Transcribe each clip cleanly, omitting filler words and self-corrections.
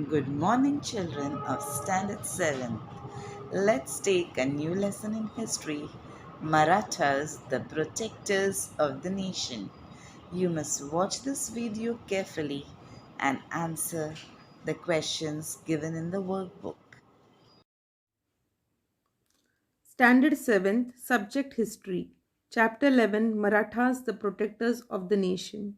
Good morning, children of Std7th. Let's take a new lesson in history. Marathas, the protectors of the nation. You must watch this video carefully and answer the questions given in the workbook. Standard 7th, Subject History. Chapter 11, Marathas, the Protectors of the Nation.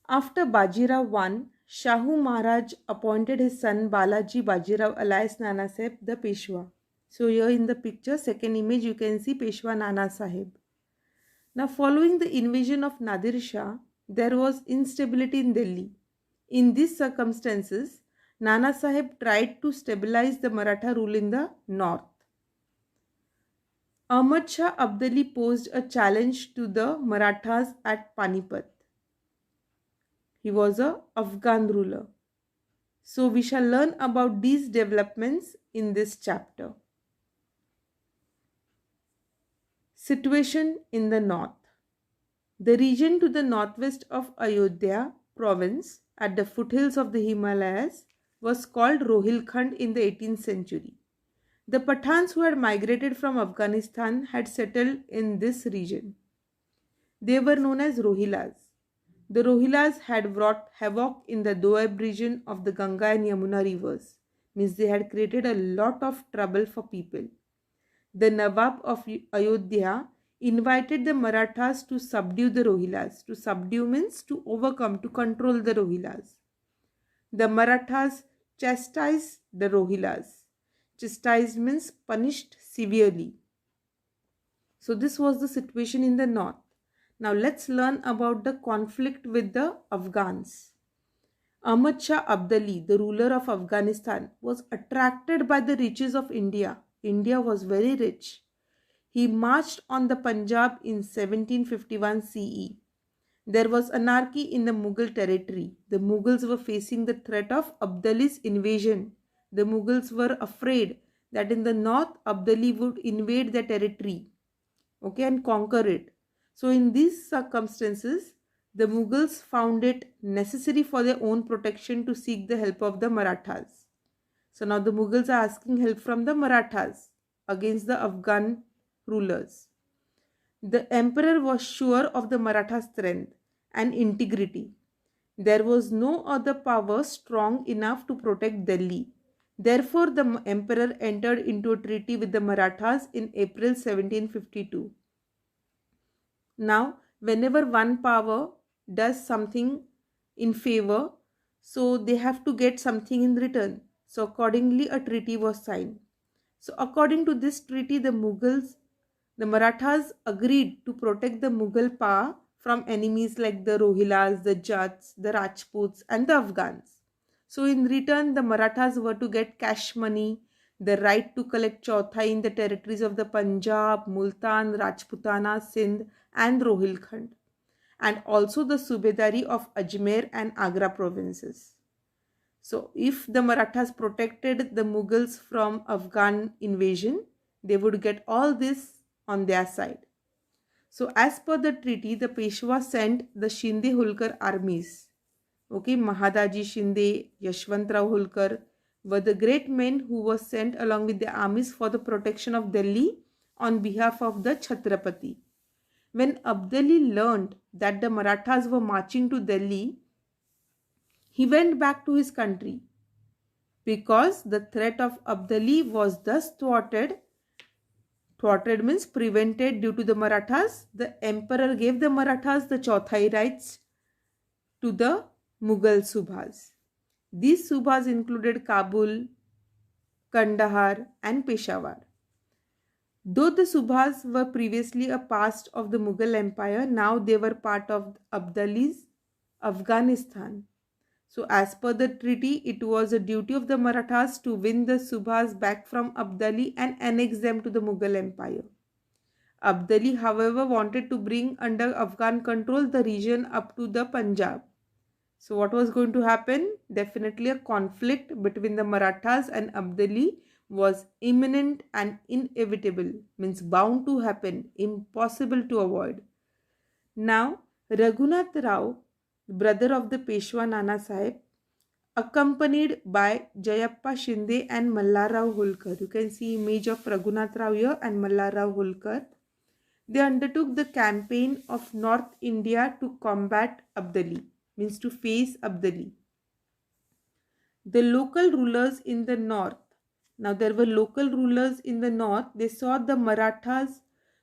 After Bajirao won, Shahu Maharaj appointed his son Balaji Bajirao alias Nana Sahib the Peshwa. So here in the picture, second image, you can see Peshwa Nana Sahib. Now following the invasion of Nadir Shah, there was instability in Delhi. In these circumstances, Nana Sahib tried to stabilize the Maratha rule in the north. Ahmad Shah Abdali posed a challenge to the Marathas at Panipat. He was a Afghan ruler. So we shall learn about these developments in this chapter. Situation in the north. The region to the northwest of Ayodhya province at the foothills of the Himalayas was called Rohilkhand in the 18th century. The Pathans who had migrated from Afghanistan had settled in this region. They were known as Rohillas. The Rohillas had wrought havoc in the Doab region of the Ganga and Yamuna rivers, means they had created a lot of trouble for people. The Nawab of Ayodhya invited the Marathas to subdue the Rohillas. To subdue means to overcome, to control the Rohillas. The Marathas chastised the Rohillas. Chastised means punished severely. So this was the situation in the north. Now let's learn about the conflict with the Afghans. Ahmad Shah Abdali, the ruler of Afghanistan, was attracted by the riches of India. India was very rich. He marched on the Punjab in 1751 CE. There was anarchy in the Mughal territory. The Mughals were facing the threat of Abdali's invasion. The Mughals were afraid that in the north Abdali would invade their territory, and conquer it. So in these circumstances, the Mughals found it necessary for their own protection to seek the help of the Marathas. So now the Mughals are asking help from the Marathas against the Afghan rulers. The emperor was sure of the Maratha strength and integrity. There was no other power strong enough to protect Delhi. Therefore, the emperor entered into a treaty with the Marathas in April 1752. Now, whenever one power does something in favor, so they have to get something in return. So accordingly, a treaty was signed. So according to this treaty, the Marathas agreed to protect the Mughal power from enemies like the Rohillas, the Jats, the Rajputs and the Afghans. So in return, the Marathas were to get cash money, the right to collect chauthai in the territories of the Punjab, Multan, Rajputana, Sindh and Rohilkhand, and also the Subedari of Ajmer and Agra provinces. So if the Marathas protected the Mughals from Afghan invasion, they would get all this on their side. So as per the treaty, the Peshwa sent the Shinde Holkar armies. Mahadaji Shinde, Yashwantrao Holkar were the great men who were sent along with the armies for the protection of Delhi on behalf of the Chhatrapati. When Abdali learned that the Marathas were marching to Delhi, he went back to his country. Because the threat of Abdali was thus thwarted means prevented due to the Marathas, the emperor gave the Marathas the Chauthai rights to the Mughal Subhas. These Subhas included Kabul, Kandahar and Peshawar. Though the Subhas were previously a past of the Mughal Empire, now they were part of Abdali's Afghanistan. So as per the treaty, it was a duty of the Marathas to win the Subhas back from Abdali and annex them to the Mughal Empire. Abdali, however, wanted to bring under Afghan control the region up to the Punjab. So what was going to happen? Definitely a conflict between the Marathas and Abdali was imminent and inevitable, means bound to happen, impossible to avoid. Now, Raghunath Rao, brother of the Peshwa Nana Sahib, accompanied by Jayappa Shinde and Mallarao Holkar. You can see image of Raghunath Rao here and Mallarao Holkar. They undertook the campaign of North India to combat Abdali, means to face Abdali. The local rulers in the north, now there were local rulers in the north, they saw the Marathas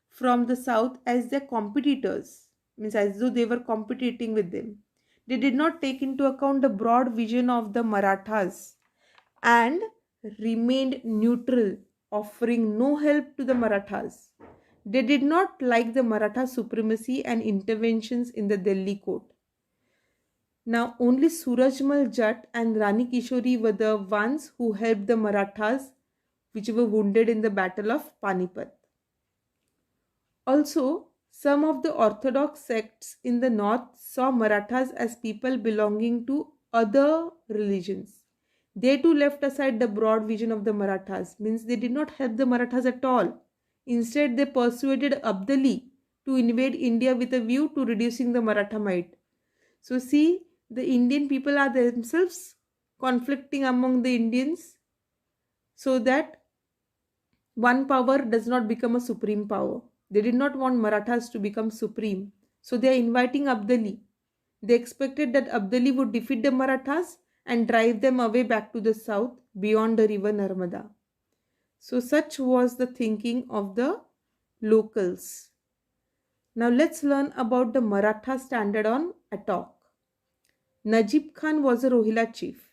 from the south as their competitors, means as though they were competing with them. They did not take into account the broad vision of the Marathas and remained neutral, offering no help to the Marathas. They did not like the Maratha supremacy and interventions in the Delhi court. Now, only Surajmal Jat and Rani Kishori were the ones who helped the Marathas, which were wounded in the Battle of Panipat. Also, some of the orthodox sects in the north saw Marathas as people belonging to other religions. They too left aside the broad vision of the Marathas, means they did not help the Marathas at all. Instead, they persuaded Abdali to invade India with a view to reducing the Maratha might. So, see, the Indian people are themselves conflicting among the Indians so that one power does not become a supreme power. They did not want Marathas to become supreme. So, they are inviting Abdali. They expected that Abdali would defeat the Marathas and drive them away back to the south beyond the river Narmada. So, such was the thinking of the locals. Now, let's learn about the Maratha standard on Attock. Najib Khan was a Rohilla chief.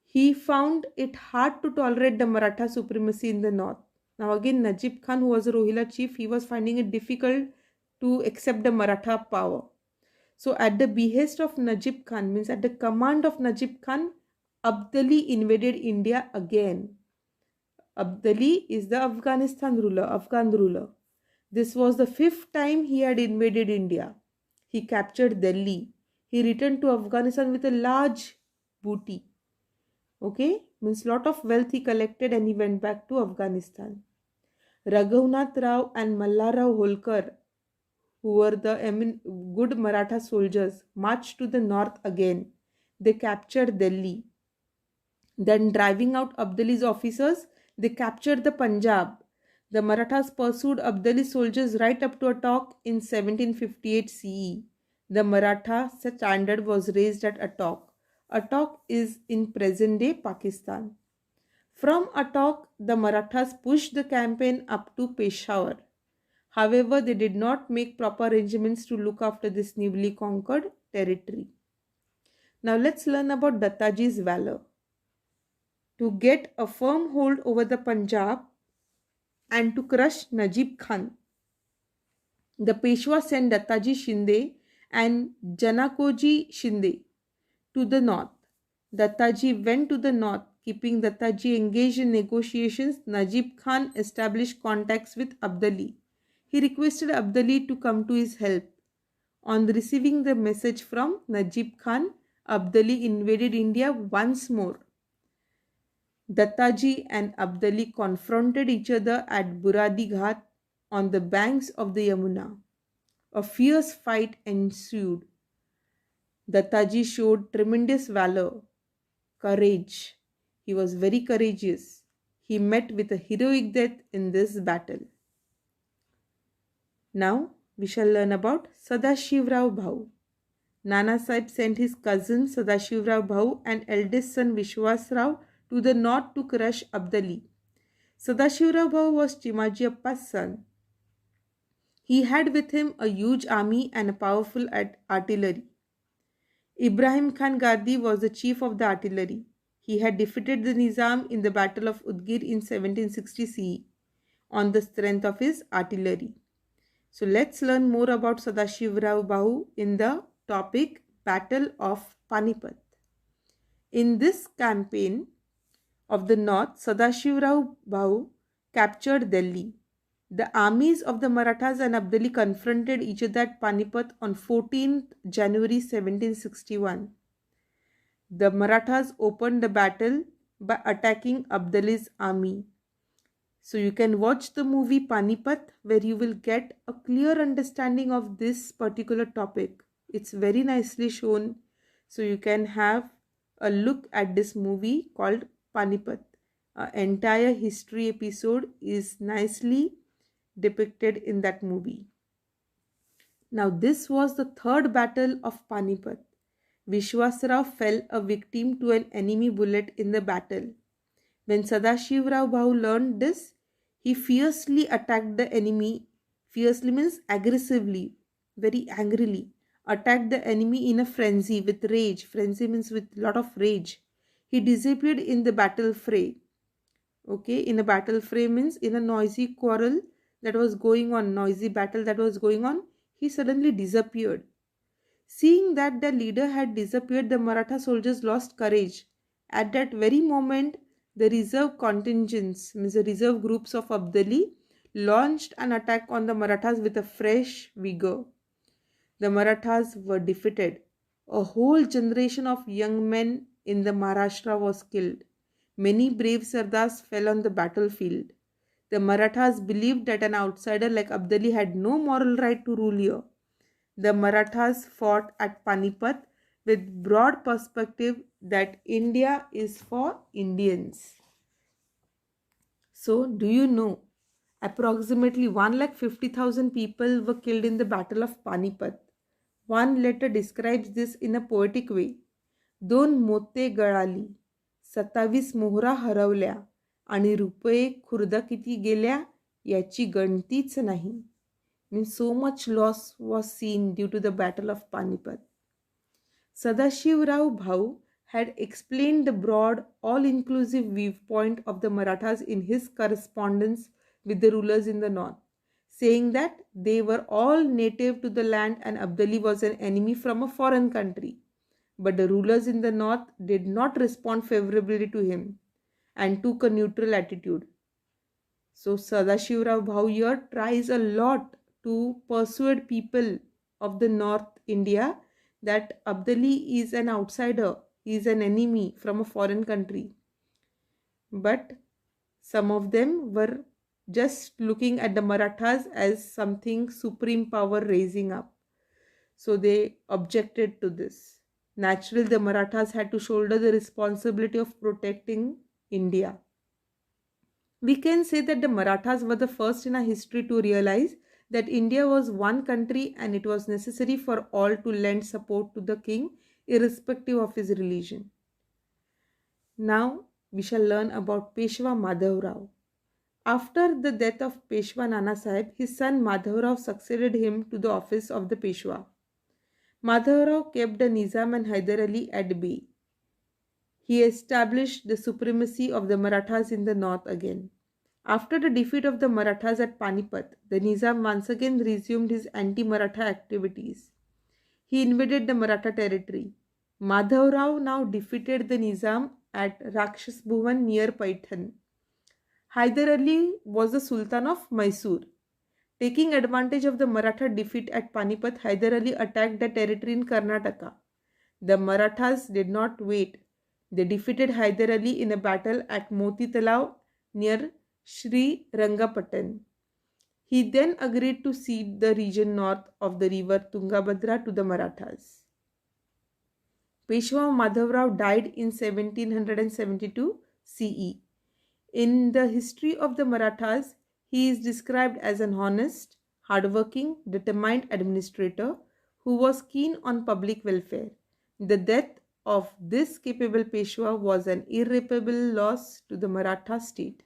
He found it hard to tolerate the Maratha supremacy in the north. Now again, Najib Khan, who was a Rohilla chief, he was finding it difficult to accept the Maratha power. So at the behest of Najib Khan, means at the command of Najib Khan, Abdali invaded India again. Abdali is the Afghan ruler. This was the 5th time he had invaded India. He captured Delhi. He returned to Afghanistan with a large booty. Okay, means lot of wealth he collected and he went back to Afghanistan. Raghunath Rao and Mallarao Holkar, who were the good Maratha soldiers, marched to the north again. They captured Delhi. Then, driving out Abdali's officers, they captured the Punjab. The Marathas pursued Abdali soldiers right up to Attock in 1758 CE. The Maratha standard was raised at Attock. Attock is in present-day Pakistan. From Attock, the Marathas pushed the campaign up to Peshawar. However, they did not make proper arrangements to look after this newly conquered territory. Now let's learn about Dattaji's valor. To get a firm hold over the Punjab and to crush Najib Khan, the Peshwa sent Dattaji Shinde and Janakoji Shinde to the north. Dattaji went to the north. Keeping Dattaji engaged in negotiations, Najib Khan established contacts with Abdali. He requested Abdali to come to his help. On receiving the message from Najib Khan, Abdali invaded India once more. Dattaji and Abdali confronted each other at Buradi Ghat on the banks of the Yamuna. A fierce fight ensued. Dattaji showed tremendous valor, courage. He was very courageous. He met with a heroic death in this battle. Now we shall learn about Sadashivrao Bhau. Nana Sahib sent his cousin Sadashivrao Bhau and eldest son Vishwas Rao to the north to crush Abdali. Sadashivrao Bhau was Chimaji Appa's son. He had with him a huge army and a powerful artillery. Ibrahim Khan Gadi was the chief of the artillery. He had defeated the Nizam in the Battle of Udgir in 1760 CE on the strength of his artillery. So let's learn more about Sadashivrao Bhau in the topic Battle of Panipat. In this campaign of the north, Sadashivrao Bhau captured Delhi. The armies of the Marathas and Abdali confronted each other at Panipat on 14th January 1761. The Marathas opened the battle by attacking Abdali's army. So you can watch the movie Panipat where you will get a clear understanding of this particular topic. It's very nicely shown. So you can have a look at this movie called Panipat. An entire history episode is nicely depicted in that movie. Now, this was the third battle of Panipat. Vishwasrao fell a victim to an enemy bullet in the battle. When Sadashivrao Bhau learned this, he fiercely attacked the enemy. Fiercely means aggressively, very angrily. Attacked the enemy in a frenzy with rage. Frenzy means with lot of rage. He disappeared in the battle fray. Okay, in a battle fray means in a noisy quarrel that was going on, noisy battle that was going on, he suddenly disappeared. Seeing that the leader had disappeared, the Maratha soldiers lost courage. At that very moment, the reserve contingents, means the reserve groups of Abdali, launched an attack on the Marathas with a fresh vigor. The Marathas were defeated. A whole generation of young men in the Maharashtra was killed. Many brave Sardars fell on the battlefield. The Marathas believed that an outsider like Abdali had no moral right to rule here. The Marathas fought at Panipat with broad perspective that India is for Indians. So, do you know approximately 1,50,000 people were killed in the Battle of Panipat? One letter describes this in a poetic way. दोन मोते गळाली, 27 मोहरा हरवल्या आणि रुपये खुर्द किती गेल्या याची गणतीच नाही. Means so much loss was seen due to the Battle of Panipat. Sadashivrao Bhau had explained the broad, all-inclusive viewpoint of the Marathas in his correspondence with the rulers in the north, saying that they were all native to the land and Abdali was an enemy from a foreign country. But the rulers in the north did not respond favorably to him and took a neutral attitude. So Sadashivrao Bhau here tries a lot to persuade people of the North India that Abdali is an outsider, he is an enemy from a foreign country. But some of them were just looking at the Marathas as something supreme power raising up. So they objected to this. Naturally, the Marathas had to shoulder the responsibility of protecting India. We can say that the Marathas were the first in our history to realize that India was one country and it was necessary for all to lend support to the king irrespective of his religion. Now we shall learn about Peshwa Madhavrao. After the death of Peshwa Nana Sahib, his son Madhavrao succeeded him to the office of the Peshwa. Madhavrao kept the Nizam and Hyder Ali at bay. He established the supremacy of the Marathas in the north again. After the defeat of the Marathas at Panipat, the Nizam once again resumed his anti-Maratha activities. He invaded the Maratha territory. Madhavrao now defeated the Nizam at Rakshas Bhuvan near Paithan. Hyder Ali was the Sultan of Mysore. Taking advantage of the Maratha defeat at Panipat, Hyder Ali attacked the territory in Karnataka. The Marathas did not wait. They defeated Hyder Ali in a battle at Moti Talav near Sri Rangapatan. He then agreed to cede the region north of the river Tungabhadra to the Marathas. Peshwa Madhavrao died in 1772 CE. In the history of the Marathas, he is described as an honest, hardworking, determined administrator who was keen on public welfare. The death of this capable Peshwa was an irreparable loss to the Maratha state.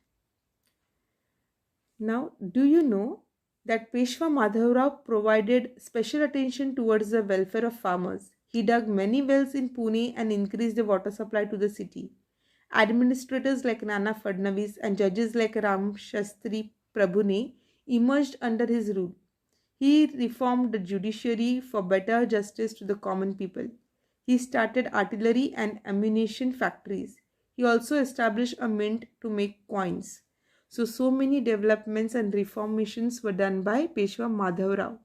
Now, do you know that Peshwa Madhavrao provided special attention towards the welfare of farmers? He dug many wells in Pune and increased the water supply to the city. Administrators like Nana Fadnavis and judges like Ram Shastri Prabhune emerged under his rule. He reformed the judiciary for better justice to the common people. He started artillery and ammunition factories. He also established a mint to make coins. So many developments and reformations were done by Peshwa Madhavrao.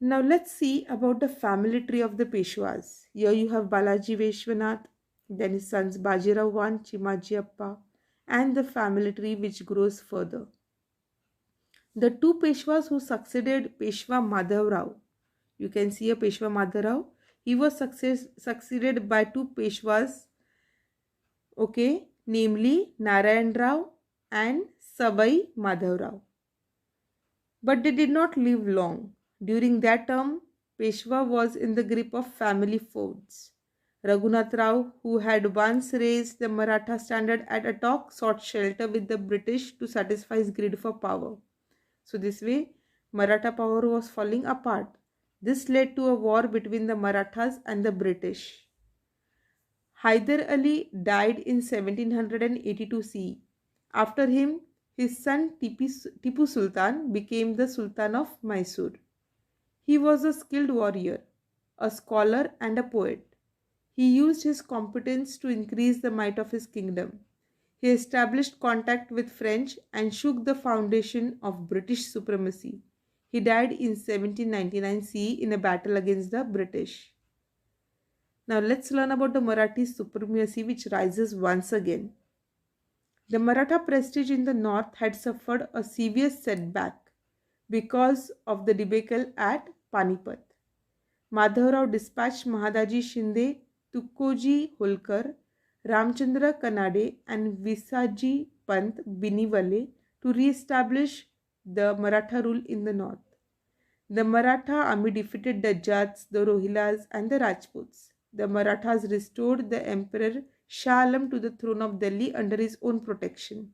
Now let's see about the family tree of the Peshwas. Here you have Balaji Veshwanath, then his sons Bajirao I, Chimaji Appa, and the family tree which grows further. The two Peshwas who succeeded Peshwa Madhavrao, you can see a Peshwa Madhavrao. He was succeeded by two Peshwas, okay, namely Narayan Rao and Savai Madhav Rao. But they did not live long. During that term, Peshwa was in the grip of family feuds. Raghunath Rao, who had once raised the Maratha standard at Attock, sought shelter with the British to satisfy his greed for power. So, this way, Maratha power was falling apart. This led to a war between the Marathas and the British. Hyder Ali died in 1782 CE. After him, his son Tipu Sultan became the Sultan of Mysore. He was a skilled warrior, a scholar, and a poet. He used his competence to increase the might of his kingdom. He established contact with French and shook the foundation of British supremacy. He died in 1799 CE in a battle against the British. Now let's learn about the Marathi supremacy which rises once again. The Maratha prestige in the north had suffered a severe setback because of the debacle at Panipat. Madhavrao dispatched Mahadaji Shinde, Tukkoji Holkar, Ramchandra Kanade and Visaji Pant Biniwale to re-establish the Maratha rule in the north. The Maratha army defeated the Jats, the Rohillas and the Rajputs. The Marathas restored the Emperor Shah Alam to the throne of Delhi under his own protection.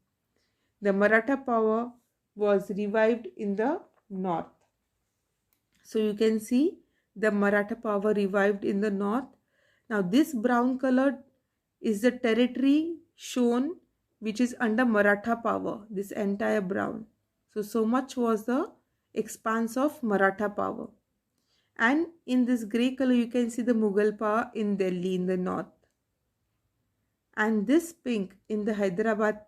The Maratha power was revived in the north. So you can see the Maratha power revived in the north. Now this brown color is the territory shown which is under Maratha power, this entire brown. So much was the expanse of Maratha power. And in this grey color you can see the Mughal power in Delhi in the north. And this pink in the Hyderabad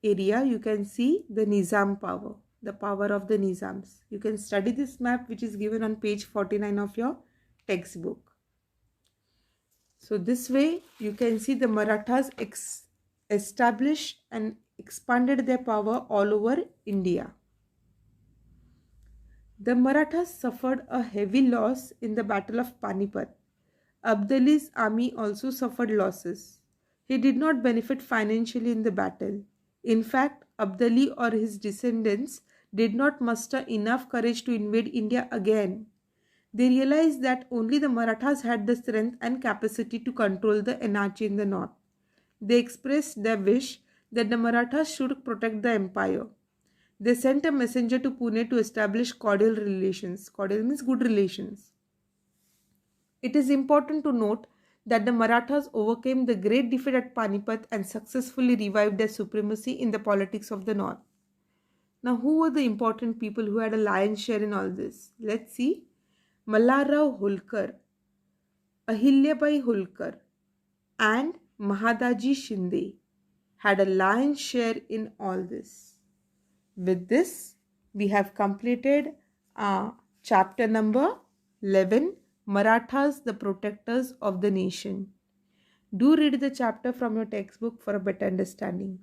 area you can see the Nizam power, the power of the Nizams. You can study this map which is given on page 49 of your textbook. So this way you can see the Marathas established and expanded their power all over India. The Marathas suffered a heavy loss in the Battle of Panipat. Abdali's army also suffered losses. He did not benefit financially in the battle. In fact, Abdali or his descendants did not muster enough courage to invade India again. They realized that only the Marathas had the strength and capacity to control the anarchy in the north. They expressed their wish that the Marathas should protect the empire. They sent a messenger to Pune to establish cordial relations. Cordial means good relations. It is important to note that the Marathas overcame the great defeat at Panipat and successfully revived their supremacy in the politics of the north. Now, who were the important people who had a lion's share in all this? Let's see. Mallarrao Holkar, Ahilyabai Holkar, and Mahadaji Shinde had a lion's share in all this. With this, we have completed chapter number 11, Marathas, the Protectors of the Nation. Do read the chapter from your textbook for a better understanding.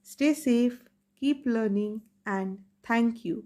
Stay safe, keep learning, and thank you.